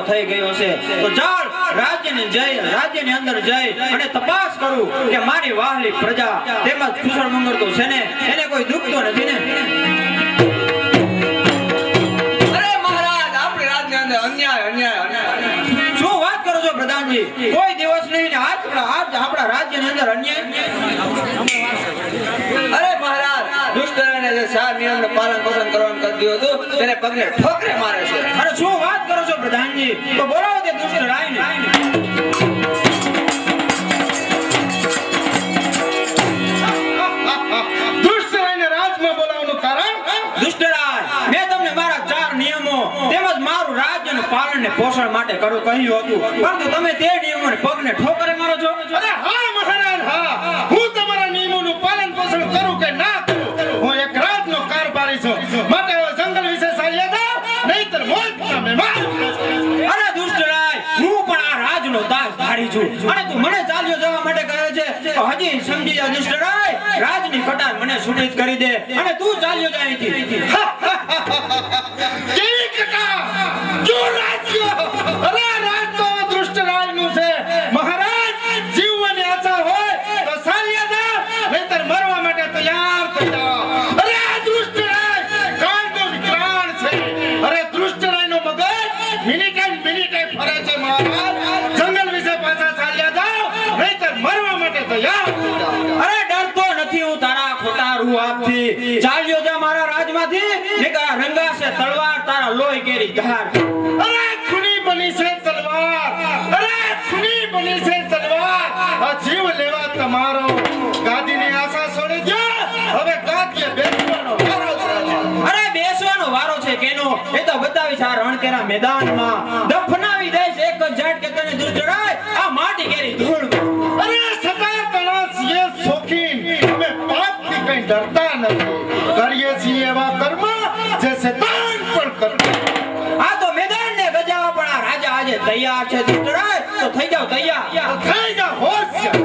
થઈ ગયો છે તો ચાલ રાજ્યની અંદર જઈ અને તપાસ કરું કે મારી વાહલી પ્રજા તેમજ કુશળ મંગળ તો છે ને એને કોઈ દુઃખ તો નથી ને? અરે મહારાજ આપણી રાજ્યની અંદર અન્યાય શું વાત કરો છો પ્રધાનજી? કોઈ દિવસ નહીં ને આજ આપણા રાજ્યની અંદર અન્યાય? અરે મહારાજ દુષ્ટને જે ચાર નિયમનું પાલન પોષણ કરવાનું કરી દીધું હતું તેને પગને ઠોકરે મારે છે. અરે શું વાત કરો છો પ્રધાનજી? તો બોલાવો તે દુષ્ટ રાયને. દુષ્ટ રાયને રાજમાં બોલાવવાનું કારણ? દુષ્ટ રાય, મેં તમને મારા ચાર નિયમો તેમજ મારું રાજ્યનું પાલન ને પોષણ માટે કહ્યું હતું, પરંતુ તમે તે નિયમોને પગને ઠોકરે મારો છો. અરે હા મહારાજ હા, હું તમારા નિયમોનું પાલન પોષણ કરું કે ના કરું, હું એક રાજનો કારભારી છું. માટે હવે જંગલ વિશે સાલ્યા જાઓ, નહીંતર મોતના મહેમાન. અરે દુષ્ટ રાય, હું પણ આ રાજનો દાસ ધારી છું અને તું મને ચાલ્યો જવા માટે કહે છે. તો હજી સમજી જા દુષ્ટ રાય, રાજની કટાર મને સૂચિત કરી દે અને તું ચાલ્યો જા અહીંથી. કેવી કટા જો રાજ્ય, અરે રાજ તો દુષ્ટ રાજનું છે. મહારાજ જીવવાની આશા હોય તો સાલ્યા જાઓ, નહીંતર મરવા માટે તૈયાર થઈ જાઓ. અરે આ દુષ્ટ રાજ કાળનો વિકરાળ છે. અરે દુષ્ટ રાયનો મગજ મિનિટે ફરે છે. મહારાજ જંગલ વિશે પાછા ચાલ્યા જાઓ, નહીંતર મરવા માટે તૈયાર થઈ જાઓ. અરે ડરતો નથી હું તારા ખોટા રૂ આપથી. ચાલ્યો જા મારા રાજમાંથી, નીકળા રંગાશે તલવાર તારા લોહી કેરી ધાર. અરે ખૂની બની છે તલવાર, અરે ખૂની બની છે તલવાર. આ જીવ લેવા તમારો, ગાદીની આશા છોડી દો. હવે ગાદીએ બેસવાનો વારો છે. અરે બેસવાનો વારો છે કેનો એ તો બતાવીશ આ રણકેરા મેદાનમાં. દફનાવી દઈશ એક જ ઝાટ કે તને દુર્જરાય આ માટી કેરી ધૂળ. અરે સદા તણા છીએ શોખીન, અમે પાપથી કંઈ ડરતા નથી. કરીએ છીએ એવા કર્મ જે શૈતાન પણ કરે. આ તો મેદાનને ગજાવા પણ આ રાજા આજે તૈયાર છે દુર્જરાય, તો થઈ જાવ તૈયાર. થઈ જા હોશિયાર.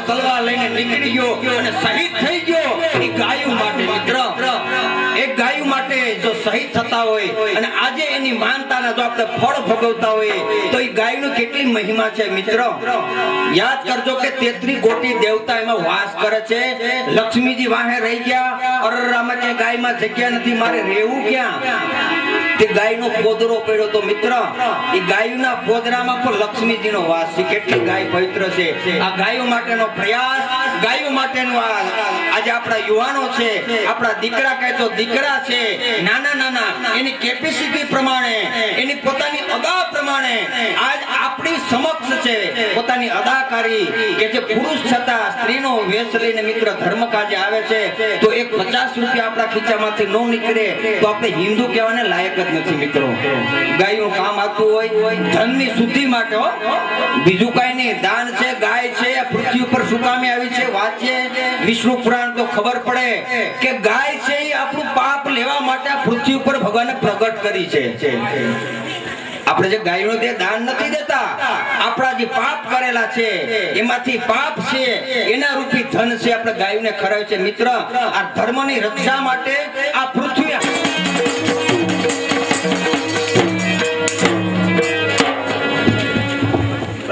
તલવાર લઈને નીકળી ગયો અને શહીદ થઈ ગયો. એ ગાયો માટે મિત્ર, એક ગાયો માટે જો શહીદ થતા હોય અને આજે એની માનતાના જો આપણે ફળ ભોગવતા હોય તો એ ગાયનો કેટલી મહિમા છે મિત્ર. યાદ કરજો કે 33 કોટી દેવતા એમાં વાસ કરે છે. લક્ષ્મીજી વાહે રહી ગયા, અરરામાં કે ગાયમાં જગ્યા નથી, મારે રહેવું ક્યાં? તે ગાયનો પોદરો પડ્યો તો મિત્ર, એ ગાયના પોદરામાં પણ લક્ષ્મીજીનો વાસ છે. કેટલી ગાય પવિત્ર છે. આ ગાયો માટેનો પ્રયાસ ગાયો માટેનું આજે આપણા યુવાનો છે, આપણા દીકરા કહે તો દીકરા છે, નાના નાના એની કેપેસિટી પ્રમાણે, એની પોતાની અદા પ્રમાણે આજ આપણી સમક્ષ છે પોતાની અદાકારી કે જે પુરુષ છતાં સ્ત્રીનો વેશ લઈને મિત્ર ધર્મ કાજે આવે છે, તો એક 50 રૂપિયા આપણા ખીચામાંથી ન નીકળે તો આપણે હિન્દુ કહેવાને લાયક જ નથી મિત્રો. ગાયનું કામ આવતું હોય ધનની શુદ્ધિ માટે, બીજું કઈ નહીં. દાન છે, ગાય છે, પૃથ્વી ઉપર શું કામે આવી છે વાંચીએ વિષ્ણુ પુરાણ તો ખબર પડે કે ગાય છે એ આપણું પાપ લેવા માટે આ પૃથ્વી ઉપર ભગવાને પ્રગટ કરી છે. આપણે જે ગાયનું તે દાન નથી દેતા, આપણા જે પાપ કરેલા છે એમાંથી પાપ છે એના રૂપી ધન છે આપણે ગાયને ખરાવે છે મિત્ર. આ ધર્મની રક્ષા માટે આ પૃથ્વી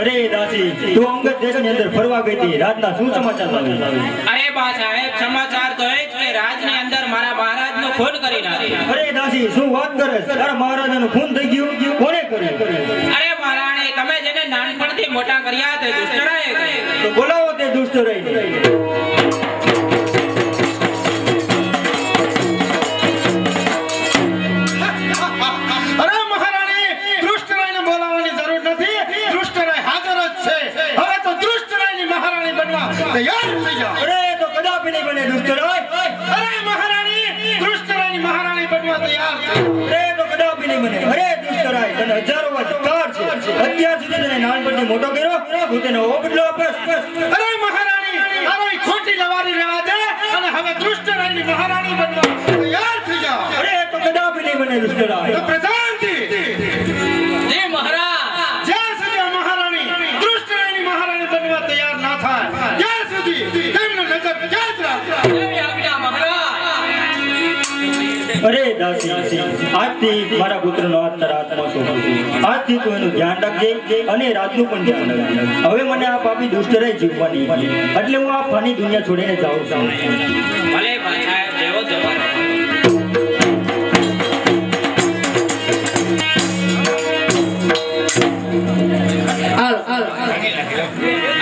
અરે દાસી, તું અંગત દેશની અંદર ફરવા ગઈ હતી, રાતના શું સમાચાર લાવ્યા? અરે બા સાહેબ, સમાચાર તો એ જ કે રાજની અંદર મારા મહારાજનું ખૂન કરી નાખ્યું. અરે દાસી, શું વાત કરે? તારા મહારાજાનું ખૂન થઈ ગયું? કોણે કર્યું? અરે મહારાણી, તમે જેને નાનપણથી મોટા કર્યા તે દુષ્ટરાએ કર્યા. તો બોલાવો તે દુષ્ટ રહીને. અરે મહારાણી, દુષ્ટરાયને બોલાવવાની જરૂર નથી. દુષ્ટરાય હાજર જ છે. હવે તો દુષ્ટરાયની મહારાણી બનવા તૈયાર થઈ જાઓ. અરે તો કદાપી નહીં બને દુષ્ટરાય. અરે મહારાણી, દુષ્ટરાયની મહારાણી બનવા તૈયાર થઈ. અરે તો કદાપી નહીં બને. અરે દુષ્ટરાય, તને હજારો વાર ધિક્કાર છે. અત્યાર સુધી તને નાનપણથી મોટો કર્યો, તું તેને બદલો આપસ. અરે મહારાણી, તારો ઈ ખોટી લવારી રહેવા દે અને હવે દુષ્ટરાયની મહારાણી બનવા તૈયાર થઈ જાઓ. અરે તો કદાપી નહીં બને દુષ્ટરાય. તો પ્રધાનજી, જી મહારાજ. જ્યાં સુધી આ મહારાણી દુષ્ટરાયની મહારાણી બનવા તૈયાર ના થાય ત્યાં સુધી તેમનું નજર ક્યાં જ રાખજો. એવી આજ્ઞા મહારાજ. અરે દાસી, આજથી મારા પુત્રનો હાથ તારા હાથમાં સોંપું. આજથી તું એનું ધ્યાન રાખજે અને રાતનું પણ ધ્યાન રાખજે. હવે મને આ પાપી દુષ્ટરાય જીવવાની, એટલે હું આ ફાની દુનિયા છોડીને જાઉં છું. ભલે બા સાહેબ, જેવો જવાબ.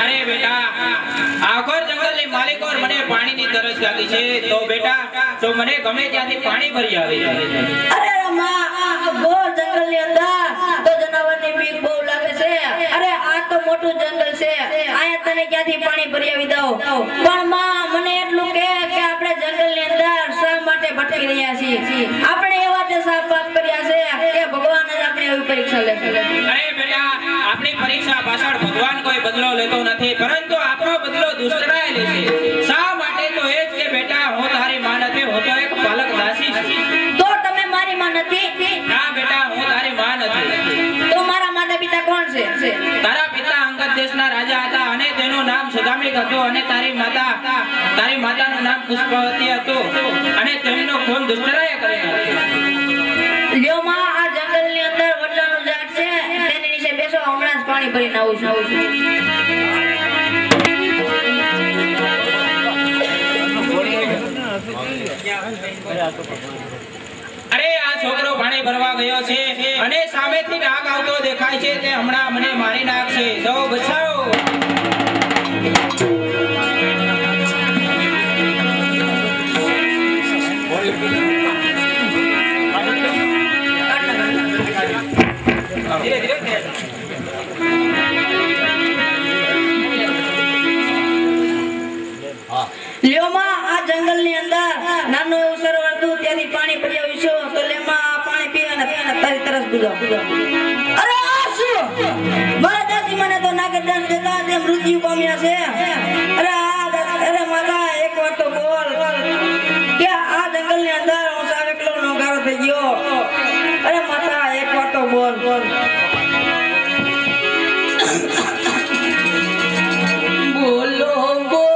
અરે બેટા, આખોર જંગલની માલિકોર મને પાણીની તરસ લાગી છે, તો બેટા તો મને ગમે ત્યાંથી પાણી ભરી આવી. અરે માં, આ ઘોર જંગલની અંદર તો જનાવરની બીક બહુ લાગે છે. અરે આ તો મોટું જંગલ છે, આયા તને ક્યાંથી પાણી ભરી આવી દઉં? પણ માં, મને એટલું કે આપણે જંગલની અંદર શા માટે ભટકી રહ્યા છીએ? આપણે એવા તે સાપ પાપ કર્યા છે કે ભગવાન જ આપણી આવી પરીક્ષા લે છે. અરે બેટા, આપણી પરીક્ષા પાછળ ભગવાન કોઈ બદલો લેતો નથી, પરંતુ આપણો બદલો દુષ્ટરાય લે છે. શા માટે? તો એ જ કે બેટા, હું તારી માં નથી, હું તો એક બાલક દાસી છું. તો તમે મારી માં નથી? ના બેટા, હું તારી માં નથી. તો મારા માતા પિતા કોણ છે? તારા પિતા અંગદ દેશના રાજા હતા અને તેનું નામ સુદામિક હતું, અને તારી માતાનું નામ પુષ્પવતી હતું, અને તેમનો ખૂન દુષ્ટરાએ કરી નાખ્યો. લ્યો માં, આ જંગલની અંદર વડલાનું ઝાડ છે, તેની નીચે બેસો, હમણાં જ પાણી ભરીને આવું છું. અરે આ છોકરો પાણી ભરવા ગયો છે અને સામેથી નાગ આવતો દેખાય છે, તે હમણાં મને મારી નાખશે. જો બચાવો. ધીરે ધીરે. લ્યો માં, આ જંગલની અંદર નાનું એવું સરોવર હતું, ત્યાંથી પાણી ભરી આવ્યું છું. તો લે માં, આ પાણી પી અને તારી તરસ બુઝાવ. અરે આ શું? મારા દાદી મને તો નાગદાન દેતા તે મૃત્યુ પામ્યા છે. અરે અરે માતા, એક વાર તો બોલ કે આ જંગલની અંદર હું સાવ એકલો નોગારો થઈ ગયો. અરે માતા, એક વાર તો બોલ. બોલો બોલો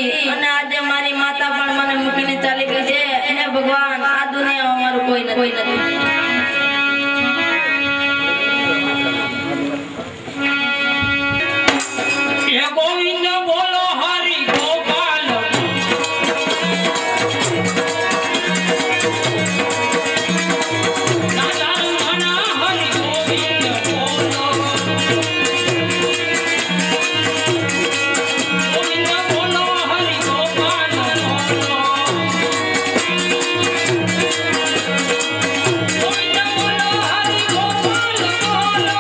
હતી અને આજે મારી માતા પણ મને મૂકીને ચાલી ગઈ છે. હે ભગવાન, આ દુનિયામાં મારું કોઈ નથી. હે ગોવિંદ બોલો હરિ ગોપાલ રાજા રમણા હરિ ગોવિંદ બોલો ગોવિંદ બોલો હરિ ગોપાલ બોલો ગોવિંદ બોલો હરિ ગોપાલ બોલો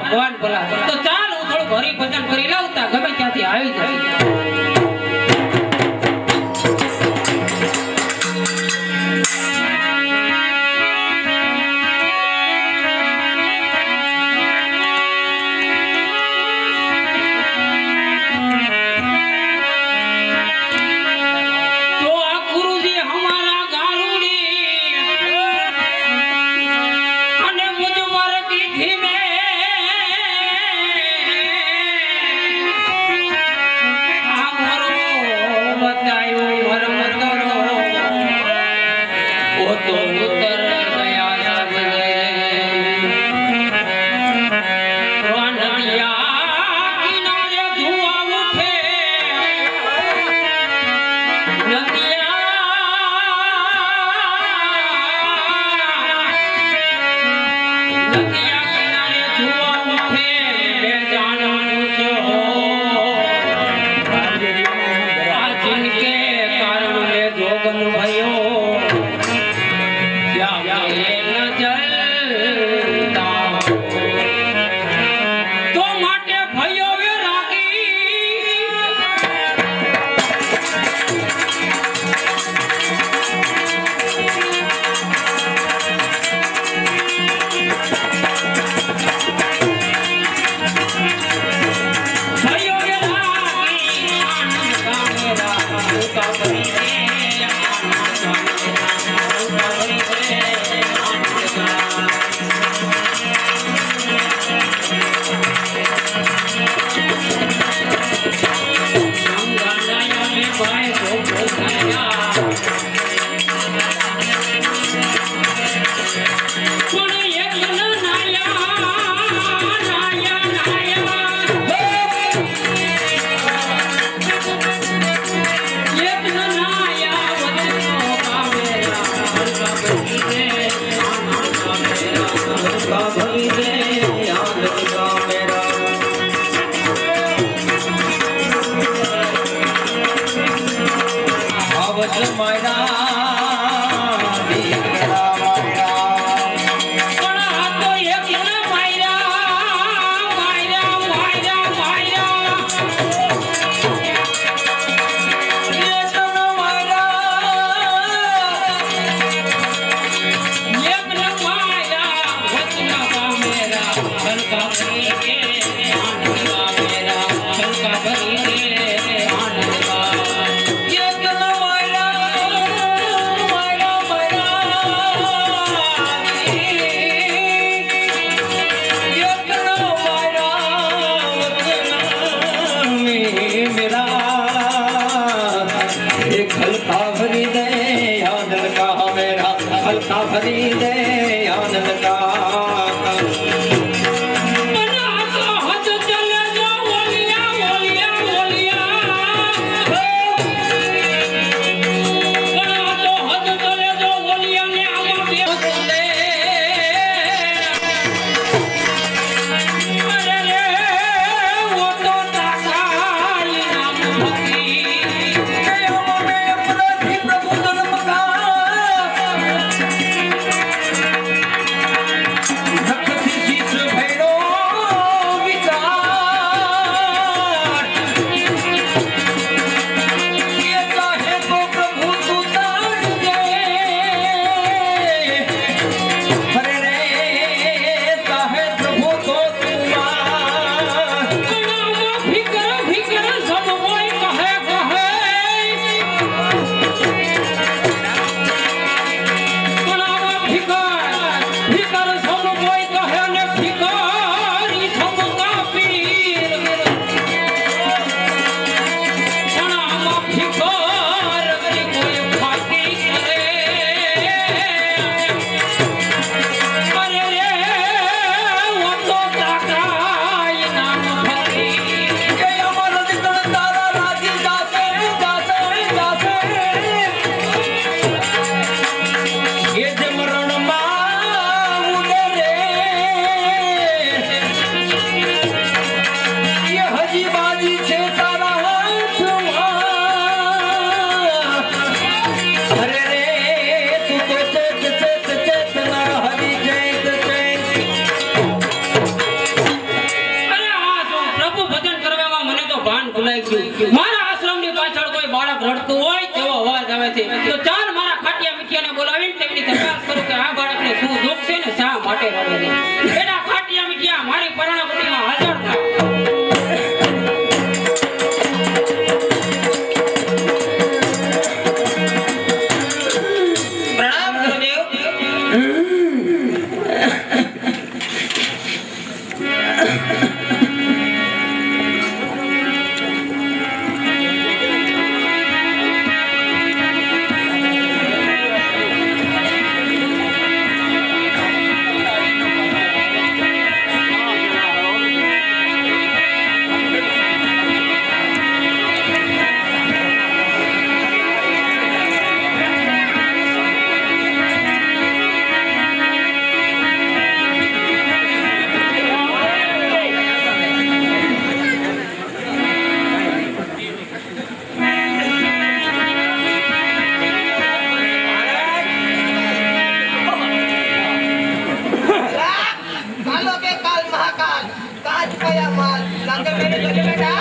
ભગવાન ભલા તો ચાલ હું થોડું હરિભજન કરી લાવતા ગમે ત્યાંથી આવી જાય. भरी दे आनंद का ભાન ભૂલાઈ ગયું. મારા આશ્રમની પાછળ કોઈ બાળક રડતું હોય તેવો અવાજ આવે છે. તો ચાલ મારા ખાટિયા મીઠિયાને બોલાવીને તેમની તપાસ કરું કે આ બાળકને શું દુઃખ છે ને શા માટે રડે છે. એના ખાટિયા મીઠિયા મારી પરણાપતિમાં હાજર થાવ. પ્રણામ ગુરુદેવ. कालो के काल महाकाल काज पया माल लागे मेरे लगे बेटा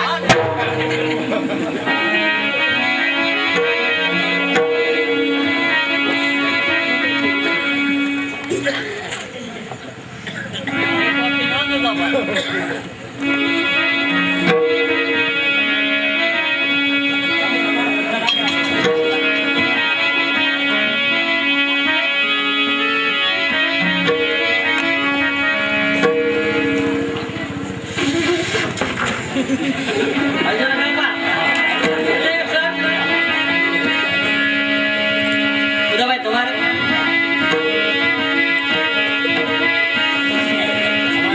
ઉદયભાઈ તમારે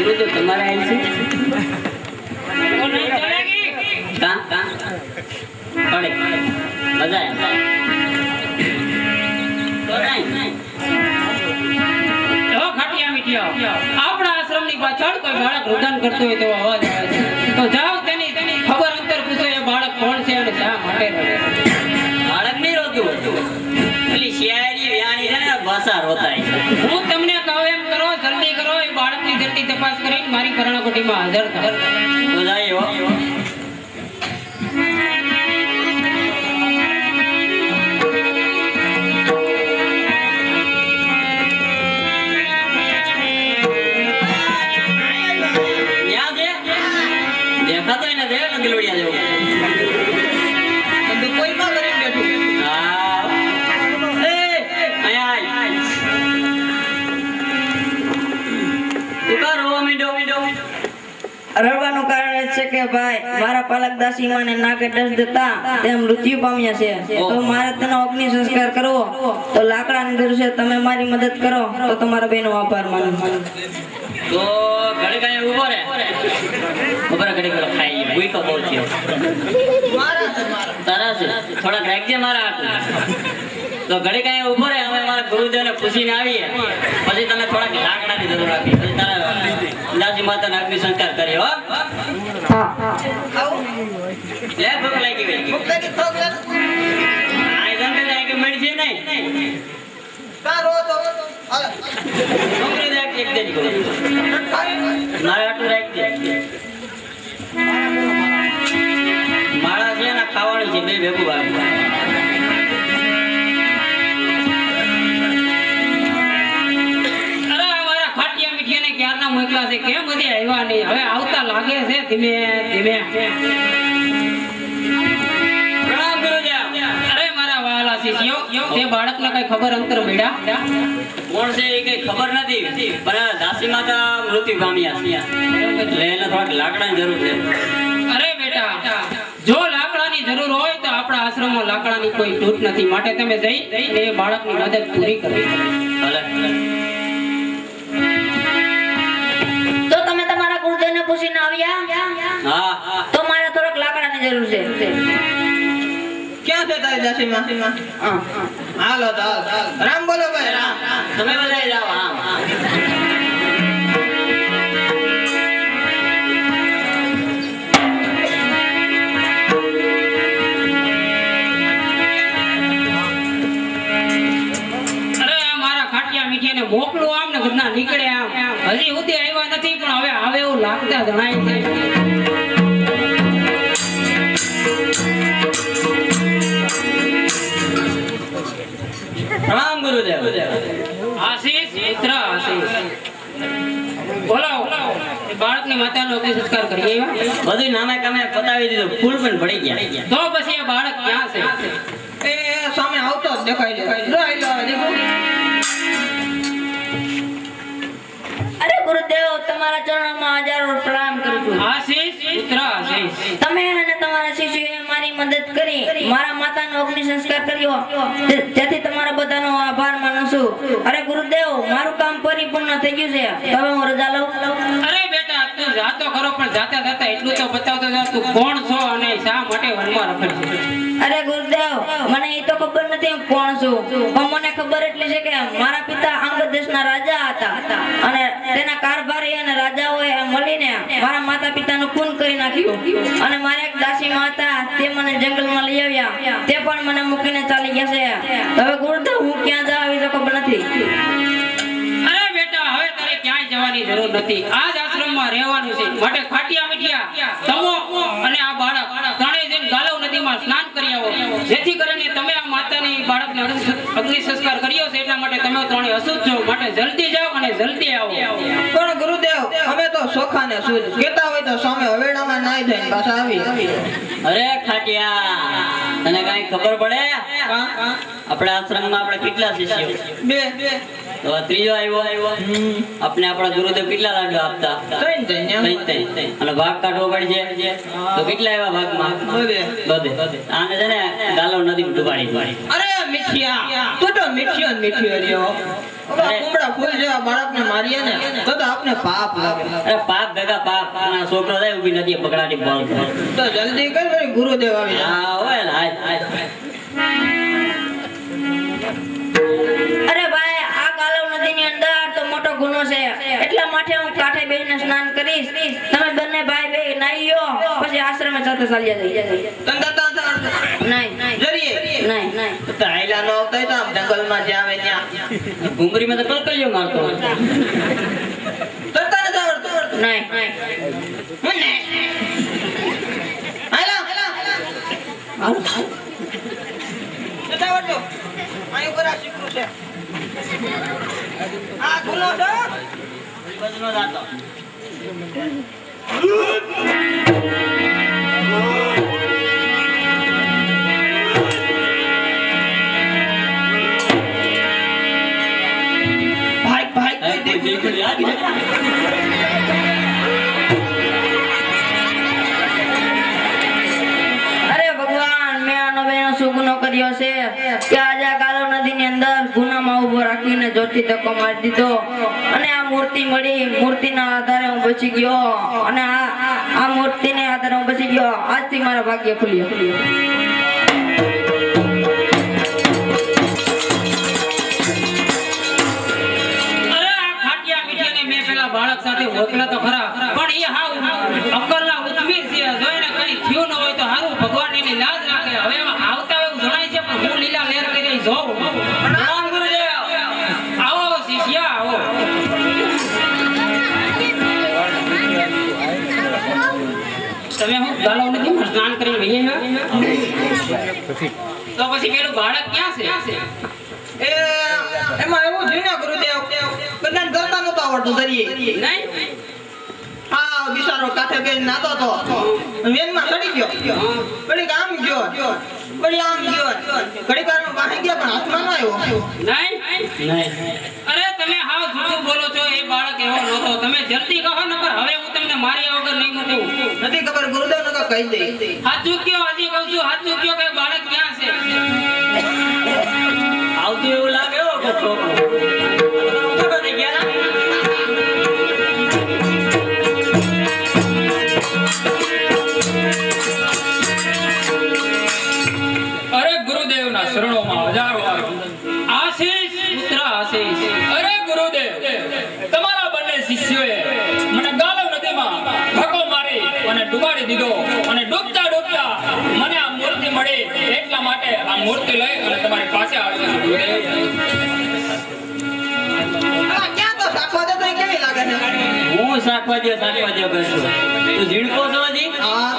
ગુરુદેવ તમારે આવી છે તો નહીં ચલેગી. કાં કાં પડે મજા આવે તો નહીં જો ખાટિયા મીઠિયા આપણા આશ્રમની પાછળ કોઈ બાળક રુદન કરતો હોય તેવો અવાજ આવે છે. તો જાઓ તેની ખબર અંતર પૂછો એ બાળક કોણ છે અને શા માટે રડે છે. બાળક નહીં રોતું પેલી શિયાળી વ્યાણી છે ને ભાષા રોતાય છે. હું તમને કહું એમ કરો, જલ્દી કરો. એ બાળકની જલ્દી તપાસ કરીને મારી પરણાકોટીમાં હાજર થાવ. તો જાય હો. ન્યા દે. દેખાતોય ને દે નંદીલોડિયા જેવું. तो कोई बात नहीं बेटू હા. એ, અહીંયા આય. તું કા રોવા માંડ્યો? રડવાનું કારણ એ છે કે ભાઈ મારા પાલક દાસી માને નાકે ડસ દેતા તે મૃત્યુ પામ્યા છે. તો મારે તેનો અગ્નિ સંસ્કાર કરવો તો લાકડાની જરૂર છે. તમે મારી મદદ કરો તો તમારા બેનો આભાર માનું. તો ઘડી કાંઈ ઊભો રે. ખબર ઘડી પેલો ખાઈ ભૂખો બહુ થયો. તારા છે થોડાક રાખજે મારા હાટું. તો ઘડી કાંઈ ઊભો રે. અમે મારા ગુરુદેવને પૂછીને આવીએ પછી તમે થોડાક લાકડાની જરૂર આપી પછી તારા દાસી માતાને અગ્નિ સંસ્કાર કરી હો. લે ભૂખ લાગી ગઈ. मुक्ता की थोक ले આ જંગલ જાય કે મળશે નહીં. का रो तो છોકરી દેખ એક દેજ કરો. મારા હાટું રાખજે. માળા છે ને ખાવાની છે બે ભેગું ભાગ. અરે અમારા ખાટિયા મીઠિયાને ક્યારના મોકલા છે, કેમ હજી આવ્યા નહીં? હવે આવતા લાગે છે ધીમે ધીમે. પ્રણામ ગુરુદેવ. અરે મારા વહાલા શિષ્યો, તે બાળકને કઈ ખબર અંતર મળ્યા? કોણ છે એ કઈ ખબર નથી પણ આ દાસી માતા મૃત્યુ પામ્યા છે એટલે એને થોડાક લાકડાની જરૂર છે. અરે બેટા, જો લાકડાની જરૂર હોય તો આપણા આશ્રમમાં લાકડાની કોઈ તૂટ નથી. માટે તમે જઈ એ બાળકની મદદ પૂરી કરવી. ભલે. તો તમે તમારા ગુરુદેવને પૂછીને આવ્યા? હા હા. તો મારે થોડોક લાકડાની જરૂર છે. क्या थे तारी दासी माँ हालो दाल राम बोलो भाई राम તમે બધા જાઓ. હા હા. અરે આ મારા ખાટિયા મીઠિયાને મોકલું આમ ને ઘરના નીકળે આમ. હજી સુધી આવ્યા નથી પણ હવે આવે એવું લાગતા જણાય છે. રાજની માતાનો અગ્નિ સંસ્કાર કરી આવ્યા? બધું નામે કામે પતાવી દીધું, ફૂલ પણ ભળી ગયા. તો પછી આ બાળક ક્યાં છે? એ સામે આવતો જ દેખાય છે. જો આયલો હવે દેખો. અરે ગુરુદેવ, તમારા ચરણોમાં હજારો પ્રણામ કરું છું. આશીષ પુત્ર આશીષ. તમે અને તમારા શિષ્યોએ મારી મદદ કરી, મારા માતાનો અગ્નિ સંસ્કાર કર્યો, તેથી તમારા બધાનો આભાર માનું છું. અરે ગુરુદેવ, મારું કામ પરિપૂર્ણ થઈ ગયું છે. હવે હું રજા લઉં. અરે બેટા, તું જાતો ખરો, પણ જાતા જાતા એટલું તો બતાવતો જા, તું કોણ છો અને શા માટે વનમાં રખડ છે? અરે ગુરુદેવ, મને એ તો ખબર નથી હું કોણ છું, પણ મને ખબર એટલી છે કે મારા પિતા અંગદ દેશના રાજા હતા અને તેના કારભારી અને રાજાઓએ મળીને મારા માતા પિતાનું ખૂન કરી નાખ્યું અને મારા એક દાસીમાં હતા, તે મને જંગલમાં લઈ આવ્યા, તે પણ મને મૂકીને ચાલી ગયા છે. હવે ગુરુદેવ, હું ક્યાં જાઉં એ તો ખબર નથી. અરે બેટા, હવે તારે ક્યાંય જવાની જરૂર નથી. આ જ આશ્રમમાં રહેવાનું છે. માટે ખાટિયા મીઠિયા તમો અને આ બાળક ત્રણેય જણ ગાલવ નદીમાં સ્નાન કરી આવો, જેથી કરીને તમે આ માતાની બાળકને અગ્નિ સંસ્કાર કર્યો છે એટલા માટે તમે ત્રણેય અશુદ્ધ છો. માટે જલ્દી જાઓ અને જલ્દી આવો. પણ ગુરુદેવ, અમે તો સોખા ને શુદ્ધ કહેતા હોય તો સામે હવેડામાં નાઈ જઈને પાછા આવી. અરે ખાટિયા, તને કઈ ખબર પડે? આપણા આશ્રમમાં આપણે કેટલા શિષ્યો? બે તો આ ત્રીજો આવ્યો. આપણે આપણા ગુરુદેવ કેટલા લાડુ આપતા? ત્રણ. અને ભાગ કાઢવો પડે છે તો કેટલા એવા ભાગમાં? બધે. આને છે ને ગાલવ નદી ડૂબાડી. અરે મીઠિયા, તું તો મીઠિયો ને મીઠિયો રહ્યો. ઓલા કુમડા ફૂલ જેવા બાળકને મારીએ ને તો આપને પાપ લાગે. અરે પાપ ભેગા પાપ. આ છોકરો થાય ઊભી નદી પકડાટી બોલ. તો જલ્દી કર, મારી ગુરુદેવ આવી જાય. હા હોય ને, હાય. અરે ભાઈ, આ ગાલવ નદીની અંદર તો મોટો ગુનો છે, એટલા માટે હું કાંઠે બેસીને સ્નાન કરીશ. તમે બંને ભાઈ બે નાહી લો, પછી આશ્રમે સાથે ચાલ્યા જઈએ. તને દાતા હતા? નહીં જરીએ નહીં. તો આયલા નો આવતા હોય તો આમ જંગલમાં જ્યાં આવે ત્યાં ઘુંગરીમાં તો કલકલિયો મારતો હોય. તરતા નથી આવડતું? નહીં. મને આયલા નથી આવડતું. અહીં ઉપર આ શીખવું છે. આ ગુનો છે. બધનો જાતો. ભાઈ કોઈ બિલકુલ યાદ નથી. અરે ભગવાન, મેં આનો બેનો શું ગુનો કર્યો છે કે આજે આ ગાલવ નદીની અંદર ગુનામાં ઉભો રાખીને જોરથી ધક્કો મારી દીધો અને આ મૂર્તિ મળી. મૂર્તિના આધારે હું બચી ગયો અને આ મૂર્તિને આધારે હું બચી ગયો. આજથી મારા ભાગ્ય ખુલ્યો. અરે આ ખાટિયા મીઠિયાને મેં પેલા બાળક સાથે ઓળખલા તો ખરા, પણ એ હાવ અક્કલના ઉદ્મીર છે. જોઈને કઈ થયું ન હોય તો હારું, ભગવાન એની લાજ રાખે. હવે એમાં આવતા એવું જણાય છે, પણ હું લીલા લહેર કરી જોઉં. પ્રણામ ગુરુદેવ. આવો શિષ્યા, આવો. તમે હું ગાલવ નદીમાં સ્નાન કરીને વહી આવ્યા? તો પછી પેલું બાળક ક્યાં છે? એ એમાં એવું થયું ને ગુરુદેવ, બધાને કરતા નહોતું આવડતું જરીએ. નહીં? હા, બિચારો કાંઠે બેસી નાતો તો વેનમાં ચડી ગયો. ઘડીક આમ ગયો, ઘડી આમ ગયો, ઘડીક વારમાં પાસે ગયા પણ હાથમાં ન આવ્યો. નહીં? અરે તમે હાવ જૂઠું બોલો છો. એ બાળક એવો નહોતો. તમે જલ્દી કહો, નકર હવે હું તમને માર્યા વગર નહીં મૂકું. નથી ખબર ગુરુદેવ નકર કહી દે. હાચું કયો, હજી કહું છું, હાચું કયો કે બાળક ક્યાં છે? આવતું એવું લાગે હો કે છોકરો. ખબર નહીં ગયા ના? અરે ગુરુદેવના શરણોમાં હજારો વાર આશીષ પુત્ર આશીષ. અરે ગુરુદેવ, તમારા બંને શિષ્યોએ મને ગાલવ નદીમાં ધક્કો મારી અને ડૂબાડી દીધો અને ડૂબતા ડૂબતા મને આ મૂર્તિ મળી, એટલા માટે આ મૂર્તિ લઈ અને તમારી પાસે આવી છું ગુરુદેવ. આ ક્યાં તો રાખવા દે તો એ કેવી લાગે છે? હું શાકવા દો કરશું. તું ઝીણકો છો હજી? હા.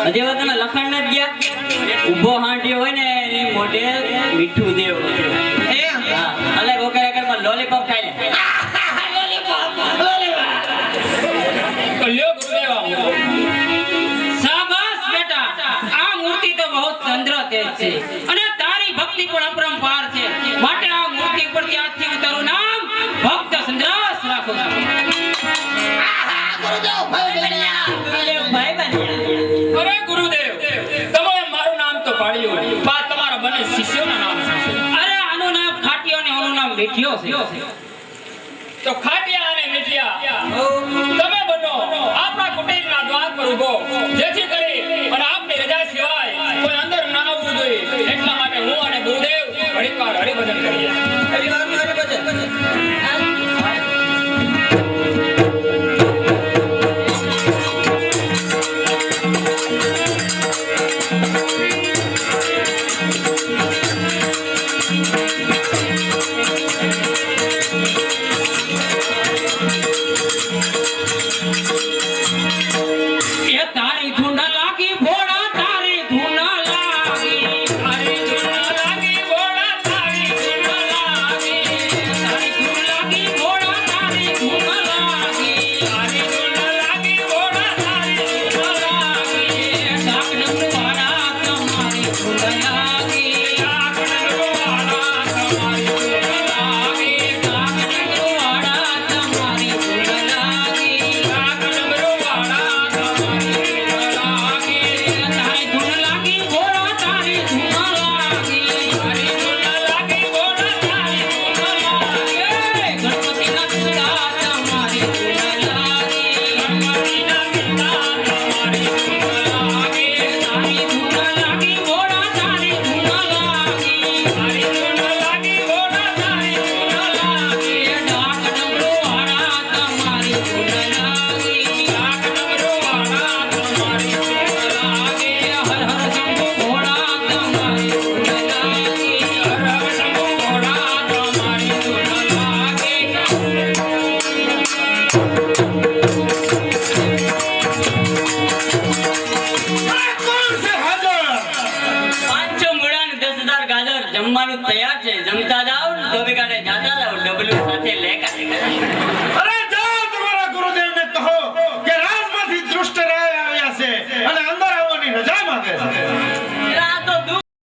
હજી હવે તને લખણ નથી ગયા? ઊભો હાંડ્યો હોય ને એની મોઢે મીઠું દેવ. હા, અલે બોકરા કરમાં લોલીપોપ ખાઈ લે. તો લ્યો ગુરુદેવ, ચંદ્ર તેજ છે અને તારી ભક્તિ પણ અપરંપાર છે માટે આ મૂર્તિ પરથી આજથી હું તારું નામ ભક્ત સંદ્રાસ રાખું છું. અરે ગુરુદેવ તમે મારું નામ તો પાડ્યું બા તમારા બંને શિષ્યોના નામ શું છે? અરે આનું નામ ખાટિયો અને આનું નામ મીઠિયો છે. તો ખાટિયા અને મીઠિયા તમે બનો આપણા કુટીરના દ્વાર પર ઊભો જેથી કરી અને આપની રજા સિવાય કોઈ અંદર ના આવવું જોઈએ એટલા માટે હું અને ગુરુદેવ ઘડીકવાર હરિભજન કરીએ. હરિવારનું હરિભજન. એ તારી ધૂન લાગી ભોળા તારી ધૂન લાગી તારી ધૂન લાગી ભોળા તારી ધૂન લાગી તારી ધૂન લાગી ભોળા તારી ધૂન લાગી તારી ધૂન લાગી ભોળા તારી ધૂન લાગી ડાક ડમરુવાળા તમારી ધૂન લાગી ડાક ડમરુવાળા તમારી ધૂન લાગી ડાક ડમરુવાળા તમારી ધૂન લાગી ડાક ડમરુવાળા તારી ધૂન લાગી ભોળા તારી ધૂન લાગી તારી ધૂન લાગી ભોળા તારી ધૂન લાગી ગણપતિના પિતા તમારી ધૂન લાગી ગણપતિના પિતા તમારી ધૂન લાગી તારી ધૂન લાગી ભોળા તારી ધૂન લાગી તારી ધૂન લાગી ભોળા તારી ધૂન લાગી ડાક ડમરુવાળા તમારી ધૂન લાગી ડાક ડમરુવાળા તમારી ધૂન લાગી હર હર શંભુ ભોળા તમારી ધૂન લાગી હર હર શંભુ ભોળા તમારી ધૂન લાગી. કોણ છે હાજર? 500 મૂળા ને 10,000 ગાજર જમવાનું તૈયાર છે જમતા જાઓ ને ધોબી કાઢે